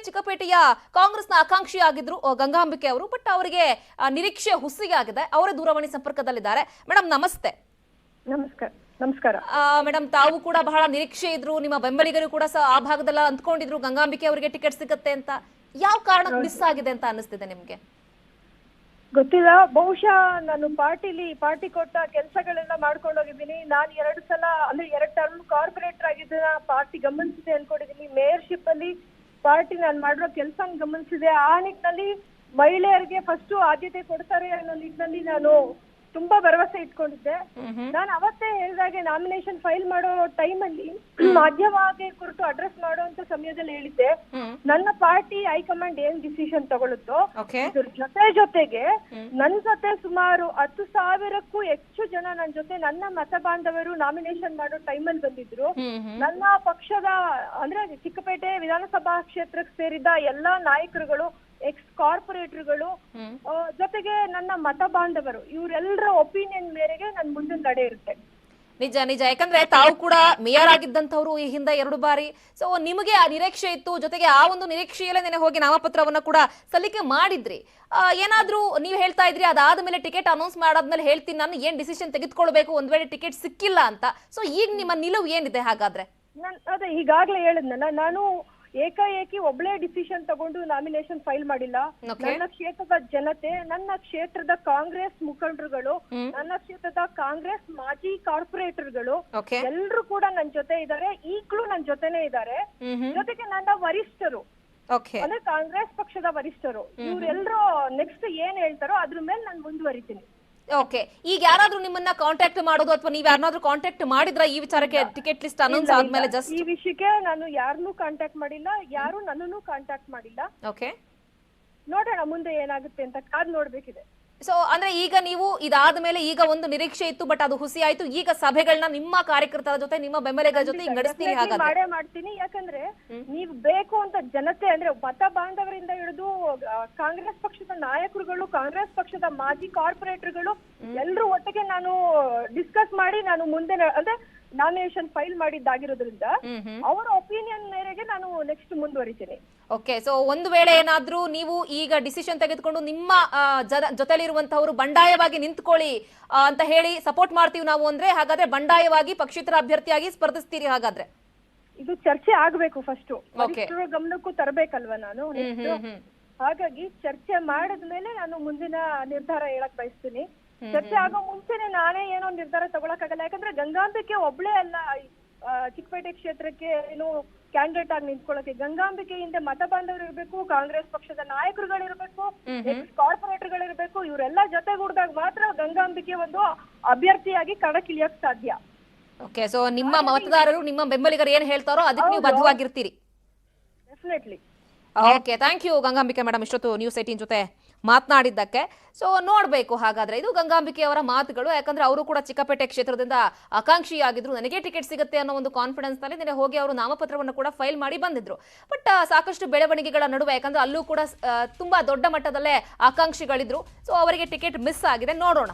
ಚಿಕ್ಕಪೇಟೆಯ ಕಾಂಗ್ರೆಸ್ನ ಆಕಾಂಕ್ಷಿ ಆಗಿದ್ರು ಗಂಗಾಂಬಿಕೆ ಅವರು. ಬಟ್ ಅವರಿಗೆ ನಿರೀಕ್ಷೆ ಹುಸಿಗೆ ಆಗಿದೆ. ಅವರೇ ದೂರವಾಣಿ ಸಂಪರ್ಕದಲ್ಲಿದ್ದಾರೆ. ಮೇಡಮ್ ನಮಸ್ತೆ. ನಮಸ್ಕಾರ ಮೇಡಮ್, ತಾವು ಕೂಡ ಬಹಳ ನಿರೀಕ್ಷೆ ಇದ್ರು, ನಿಮ್ಮ ಬೆಂಬಲಿಗರು ಕೂಡ ಆ ಭಾಗದಲ್ಲ ಅಂದ್ಕೊಂಡಿದ್ರು ಗಂಗಾಂಬಿಕೆ ಅವರಿಗೆ ಟಿಕೆಟ್ ಸಿಗುತ್ತೆ ಅಂತ. ಯಾವ ಕಾರಣಕ್ಕೆ ಮಿಸ್ ಆಗಿದೆ ಅಂತ ಅನಿಸ್ತಿದೆ ನಿಮ್ಗೆ? ಗೊತ್ತಿಲ್ಲ. ಬಹುಶಃ ನಾನು ಪಾರ್ಟಿ ಕೊಟ್ಟ ಕೆಲಸಗಳೆಲ್ಲ ಮಾಡ್ಕೊಂಡು ಹೋಗಿದ್ದೀನಿ. ನಾನು 2 ಸಲ ಅಂದ್ರೆ 2 ಟರ್ಮ್ ಕಾರ್ಪೊರೇಟರ್ ಆಗಿದ್ದ ಪಾರ್ಟಿ ಗಮನಿಸಿದೆ ಅನ್ಕೊಂಡಿದ್ದೀನಿ. ಮೇಯರ್ಶಿಪ್ ಅಲ್ಲಿ ಪಾರ್ಟಿ ನಾನು ಮಾಡಿರೋ ಕೆಲಸ ಗಮನಿಸಿದೆ. ಆ ನಿಟ್ಟಿನಲ್ಲಿ ಮಹಿಳೆಯರಿಗೆ ಫಸ್ಟ್ ಆದ್ಯತೆ ಕೊಡ್ತಾರೆ ಅನ್ನೋ ನಿಟ್ಟಿನಲ್ಲಿ ನಾನು ತುಂಬಾ ಭರವಸೆ ಇಟ್ಕೊಂಡಿದ್ದೆ. ನಾನು ಅವತ್ತೇ ಹೇಳಿದಾಗೆ ನಾಮಿನೇಷನ್ ಫೈಲ್ ಮಾಡೋ ಟೈಮಲ್ಲಿ ಮಾಧ್ಯಮವಾಗಿ ಕುರಿತು ಅಡ್ರೆಸ್ ಮಾಡುವಂತ ಸಮಯದಲ್ಲಿ ಹೇಳಿದ್ದೆ, ನನ್ನ ಪಾರ್ಟಿ ಹೈಕಮಾಂಡ್ ಏನ್ ಡಿಸಿಷನ್ ತಗೊಳುತ್ತೋ ಇದ್ರ ಜೊತೆಗೆ ನನ್ನ ಜೊತೆ ಸುಮಾರು 10,000ಕ್ಕೂ ಹೆಚ್ಚು ಜನ ನನ್ನ ಜೊತೆ ನನ್ನ ಮತ ಬಾಂಧವರು ನಾಮಿನೇಷನ್ ಮಾಡೋ ಟೈಮಲ್ಲಿ ಬಂದಿದ್ರು. ನನ್ನ ಪಕ್ಷದ ಅಂದ್ರೆ ಚಿಕ್ಕಪೇಟೆ ವಿಧಾನಸಭಾ ಕ್ಷೇತ್ರಕ್ಕೆ ಸೇರಿದ ಎಲ್ಲಾ ನಾಯಕರುಗಳು, ಎಕ್ಸ್ ಕಾರ್ಪೊರೇಟರ್ಗಳು, ಜೊತೆಗೆ ನನ್ನ ಮತ ಬಾಂಧವರು, ಇವರೆಲ್ಲರ ಒಪಿನಿಯನ್ ಮೇರೆಗೆ ನನ್ನ ಮುಂದಿನ ನಡೆ ಇರುತ್ತೆ. ನಿಜ ನಿಜ. ಯಾಕಂದ್ರೆ ತಾವು ಕೂಡ ಮೇಯರ್ ಆಗಿದ್ದಂಥವ್ರು ಈ ಹಿಂದೆ 2 ಬಾರಿ. ಸೊ ನಿಮಗೆ ಆ ನಿರೀಕ್ಷೆ ಇತ್ತು, ಜೊತೆಗೆ ಆ ಒಂದು ನಿರೀಕ್ಷೆಯಲ್ಲೇ ನೆನೆ ಹೋಗಿ ನಾಮಪತ್ರವನ್ನ ಕೂಡ ಸಲ್ಲಿಕೆ ಮಾಡಿದ್ರಿ. ಏನಾದ್ರೂ ನೀವು ಹೇಳ್ತಾ ಇದ್ರಿ ಅದಾದ ಮೇಲೆ ಟಿಕೆಟ್ ಅನೌನ್ಸ್ ಮಾಡಾದ್ಮೇಲೆ ಹೇಳ್ತೀನಿ ನಾನು ಏನ್ ಡಿಸಿಷನ್ ತೆಗೆದುಕೊಳ್ಬೇಕು ಒಂದ್ ವೇಳೆ ಟಿಕೆಟ್ ಸಿಕ್ಕಿಲ್ಲ ಅಂತ. ಸೊ ಈಗ ನಿಮ್ಮ ನಿಲುವು ಏನಿದೆ ಹಾಗಾದ್ರೆ? ಅದೇ ಈಗಾಗ್ಲೇ ಹೇಳಿದ್ನಲ್ಲ, ನಾನು ಏಕಾಏಕಿ ಒಬ್ಳೇ ಡಿಸಿಷನ್ ತಗೊಂಡು ನಾಮಿನೇಷನ್ ಫೈಲ್ ಮಾಡಿಲ್ಲ. ನನ್ನ ಕ್ಷೇತ್ರದ ಜನತೆ, ನನ್ನ ಕ್ಷೇತ್ರದ ಕಾಂಗ್ರೆಸ್ ಮುಖಂಡರುಗಳು, ನನ್ನ ಕ್ಷೇತ್ರದ ಕಾಂಗ್ರೆಸ್ ಮಾಜಿ ಕಾರ್ಪೊರೇಟರ್ಗಳು ಎಲ್ರು ಕೂಡ ನನ್ನ ಜೊತೆ ಇದ್ದಾರೆ. ಈಗ್ಲೂ ನನ್ನ ಜೊತೆನೆ ಇದ್ದಾರೆ. ಜೊತೆಗೆ ನನ್ನ ವರಿಷ್ಠರು ಅಂದ್ರೆ ಕಾಂಗ್ರೆಸ್ ಪಕ್ಷದ ವರಿಷ್ಠರು, ಇವ್ರೆಲ್ರು ನೆಕ್ಸ್ಟ್ ಏನ್ ಹೇಳ್ತಾರೋ ಅದ್ರ ಮೇಲೆ ನಾನು ಮುಂದುವರಿತೀನಿ. ಓಕೆ, ಈಗ ಯಾರಾದ್ರೂ ನಿಮ್ಮನ್ನ ಕಾಂಟ್ಯಾಕ್ಟ್ ಮಾಡೋದು ಅಥವಾ ನೀವ್ ಯಾರನ್ನಾದ್ರೂ ಕಾಂಟ್ಯಾಕ್ಟ್ ಮಾಡಿದ್ರ ಈ ವಿಚಾರಕ್ಕೆ? ಟಿಕೆಟ್ ಲಿಸ್ಟ್ ಅನೌನ್ಸ್ ಆದ್ಮೇಲೆ ಜಸ್ಟ್ ಈ ವಿಷಯಕ್ಕೆ ನಾನು ಯಾರನ್ನೂ ಕಾಂಟ್ಯಾಕ್ಟ್ ಮಾಡಿಲ್ಲ, ಯಾರು ನನ್ನನ್ನು ಕಾಂಟ್ಯಾಕ್ಟ್ ಮಾಡಿಲ್ಲ. ಓಕೆ, ನೋಡೋಣ ಮುಂದೆ ಏನಾಗುತ್ತೆ ಅಂತ ಕಾದ್ ನೋಡ್ಬೇಕಿದೆ. ಸೊ ಅಂದ್ರೆ ಈಗ ನೀವು ಇದಾದ್ಮೇಲೆ ಈಗ ಒಂದು ನಿರೀಕ್ಷೆ ಇತ್ತು, ಬಟ್ ಅದು ಹುಸಿ ಆಯ್ತು. ಈಗ ಸಭೆಗಳನ್ನ ನಿಮ್ಮ ಕಾರ್ಯಕರ್ತರ ಜೊತೆ, ನಿಮ್ಮ ಬೆಂಬಲಿಗರ ಜೊತೆ ನಡೆಸ್ತೀರಿ? ಮಾಡೇ ಮಾಡ್ತೀನಿ. ಯಾಕಂದ್ರೆ ನೀವು ಬೇಕು ಅಂತ ಜನತೆ ಅಂದ್ರೆ ಮತ ಬಾಂಧವರಿಂದ ಹಿಡಿದು ಕಾಂಗ್ರೆಸ್ ಪಕ್ಷದ ನಾಯಕರುಗಳು, ಕಾಂಗ್ರೆಸ್ ಪಕ್ಷದ ಮಾಜಿ ಕಾರ್ಪೊರೇಟರ್ಗಳು ಎಲ್ರು ಒಟ್ಟಿಗೆ ನಾನು ಡಿಸ್ಕಸ್ ಮಾಡಿ ನಾನು ಮುಂದೆ ಅಂದ್ರೆ ನಾಮಿನೇಷನ್ ಫೈಲ್ ಮಾಡಿದ್ದಾಗಿರೋದ್ರಿಂದ ಅವರ ಒಪಿನಿಯನ್ ಮೇರೆಗೆ ನಾನು ನೆಕ್ಸ್ಟ್ ಮುಂದುವರಿತೀನಿ. ಓಕೆ, ಸೊ ಒಂದು ವೇಳೆ ಏನಾದ್ರೂ ನೀವು ಈಗ ಡಿಸಿಷನ್ ತೆಗೆದುಕೊಂಡು ನಿಮ್ಮ ಜೊತೆಲಿರುವಂತಹವರು ಬಂಡಾಯವಾಗಿ ನಿಂತ್ಕೊಳ್ಳಿ ಅಂತ ಹೇಳಿ ಸಪೋರ್ಟ್ ಮಾಡ್ತೀವಿ ನಾವು ಅಂದ್ರೆ, ಹಾಗಾದ್ರೆ ಬಂಡಾಯವಾಗಿ ಪಕ್ಷೇತರ ಅಭ್ಯರ್ಥಿಯಾಗಿ ಸ್ಪರ್ಧಿಸ್ತೀರಿ ಹಾಗಾದ್ರೆ? ಇದು ಚರ್ಚೆ ಆಗ್ಬೇಕು ಫಸ್ಟ್, ಗಮನಕ್ಕೂ ತರಬೇಕಲ್ವಾ ನಾನು. ಹಾಗಾಗಿ ಚರ್ಚೆ ಮಾಡಿದ್ಮೇಲೆ ನಾನು ಮುಂದಿನ ನಿರ್ಧಾರ ಹೇಳಕ್ ಬಯಸ್ತೀನಿ. ಚರ್ಚೆ ಆಗೋ ಮುಂಚೆನೆ ನಾನೇ ಏನೋ ನಿರ್ಧಾರ ತಗೊಳಕ್ಕಾಗಲ್ಲ. ಯಾಕಂದ್ರೆ ಗಂಗಾಂಬಿಕೆ ಒಬ್ಳೇ ಅಲ್ಲ ಚಿಕ್ಕಪೇಟೆ ಕ್ಷೇತ್ರಕ್ಕೆ ಏನು ಕ್ಯಾಂಡಿಡೇಟ್ ಆಗಿ ನಿಂತ್ಕೊಳ್ಳೋಕೆ. ಗಂಗಾಂಬಿಕೆ ಹಿಂದೆ ಮತ ಬಾಂಧವರು ಇರ್ಬೇಕು, ಕಾಂಗ್ರೆಸ್ ಪಕ್ಷದ ನಾಯಕರುಗಳಿರ್ಬೇಕು, ಕಾರ್ಪೊರೇಟರ್ಗಳಿರ್ಬೇಕು, ಇವರೆಲ್ಲ ಜೊತೆಗೂಡಿದಾಗ ಮಾತ್ರ ಗಂಗಾಂಬಿಕೆ ಒಂದು ಅಭ್ಯರ್ಥಿಯಾಗಿ ಕಣಕ್ಕಿಳಿಯಕ್ ಸಾಧ್ಯ. ಓಕೆ, ಸೊ ನಿಮ್ಮ ಮತದಾರರು, ನಿಮ್ಮ ಬೆಂಬಲಿಗರು ಏನ್ ಹೇಳ್ತಾರೋ ಅದಕ್ಕೆ ನೀವು ಬದ್ಧವಾಗಿರ್ತೀರಿ? Definitely. Okay, thank you Gangambike madam ಇಷ್ಟೊತ್ತು ನ್ಯೂಸ್ 18 ಜೊತೆ ಮಾತನಾಡಿದ್ದಕ್ಕೆ. ಸೊ ನೋಡ್ಬೇಕು ಹಾಗಾದ್ರೆ ಇದು ಗಂಗಾಂಬಿಕೆ ಅವರ ಮಾತುಗಳು. ಯಾಕಂದ್ರೆ ಅವರು ಕೂಡ ಚಿಕ್ಕಪೇಟೆ ಕ್ಷೇತ್ರದಿಂದ ಆಕಾಂಕ್ಷಿಯಾಗಿದ್ರು, ನನಗೆ ಟಿಕೆಟ್ ಸಿಗುತ್ತೆ ಅನ್ನೋ ಒಂದು ಕಾನ್ಫಿಡೆನ್ಸ್ ನಲ್ಲಿ ನಿನ್ನೆ ಹೋಗಿ ಅವರು ನಾಮಪತ್ರವನ್ನು ಕೂಡ ಫೈಲ್ ಮಾಡಿ ಬಂದಿದ್ರು. ಬಟ್ ಸಾಕಷ್ಟು ಬೆಳವಣಿಗೆಗಳ ನಡುವೆ, ಯಾಕಂದ್ರೆ ಅಲ್ಲೂ ಕೂಡ ತುಂಬಾ ದೊಡ್ಡ ಮಟ್ಟದಲ್ಲೇ ಆಕಾಂಕ್ಷಿಗಳಿದ್ರು. ಸೊ ಅವರಿಗೆ ಟಿಕೆಟ್ ಮಿಸ್ ಆಗಿದೆ. ನೋಡೋಣ.